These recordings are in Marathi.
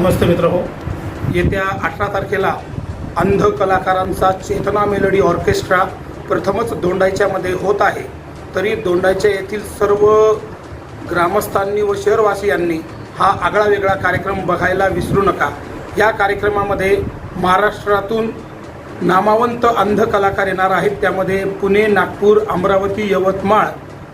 नमस्ते मित्रहो, येत्या 18 तारखेला अंध कलाकारांचा चेतना मेलोडी ऑर्केस्ट्रा प्रथमच दोंडाईच्यामध्ये होत आहे। तरी दोंडाईच्या येथील सर्व ग्रामस्थांनी व शहरवासियांनी हा आगळा वेगळा कार्यक्रम बघायला विसरू नका। या कार्यक्रमामध्ये महाराष्ट्रातून नामवंत अंध कलाकार येणार आहेत। त्यामध्ये पुणे, नागपूर, अमरावती, यवतमाळ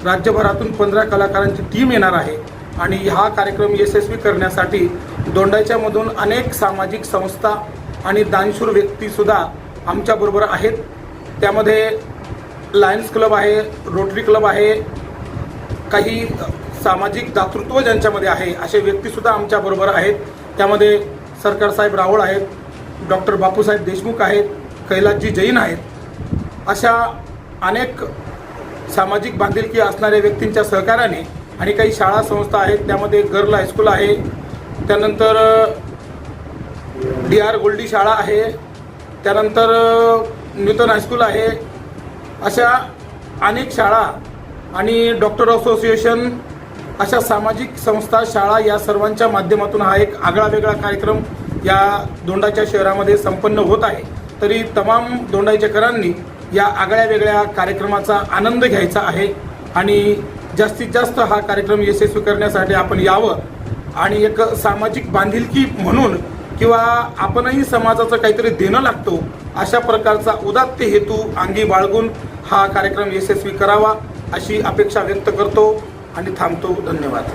राज्यभरातून 15 कलाकारांची टीम येणार आहे आणि हा कार्यक्रम यशस्वी करण्यासाठी दोंडाईच्यामधून अनेक सामाजिक संस्था आणि दानशूर व्यक्तीसुद्धा आमच्याबरोबर आहेत। त्यामध्ये लायन्स क्लब आहे, रोटरी क्लब आहे, काही सामाजिक दातृत्व ज्यांच्यामध्ये आहे असे व्यक्तीसुद्धा आमच्याबरोबर आहेत। त्यामध्ये सरकार साहेब रावळ आहेत, डॉक्टर बापूसाहेब देशमुख आहेत, कैलासजी जैन आहेत। अशा अनेक सामाजिक बांधिलकी असणाऱ्या व्यक्तींच्या सहकार्याने आणि काही शाळा संस्था आहेत। त्यामध्ये गर्ल हायस्कूल आहे, त्यानंतर DR गोल्डी शाळा आहे, त्यानंतर न्यूटन हायस्कूल आहे। अशा अनेक शाळा आणि डॉक्टर असोसिएशन, अशा सामाजिक संस्था, शाळा या सर्वांच्या माध्यमातून हा एक आगळा वेगळा कार्यक्रम या दोंडाच्या शहरामध्ये संपन्न होत आहे। तरी तमाम दोंडाईचेकरांनी या आगळ्या वेगळ्या कार्यक्रमाचा आनंद घ्यायचा आहे आणि जास्तीत जास्त हा कार्यक्रम यशस्वी करण्यासाठी आपण यावं आणि एक सामाजिक बांधिलकी म्हणून किंवा आपणही समाजाचं काहीतरी देणं लागतो अशा प्रकारचा उदात्त हेतू अंगी बाळगून हा कार्यक्रम यशस्वी करावा अशी अपेक्षा व्यक्त करतो आणि थांबतो। धन्यवाद।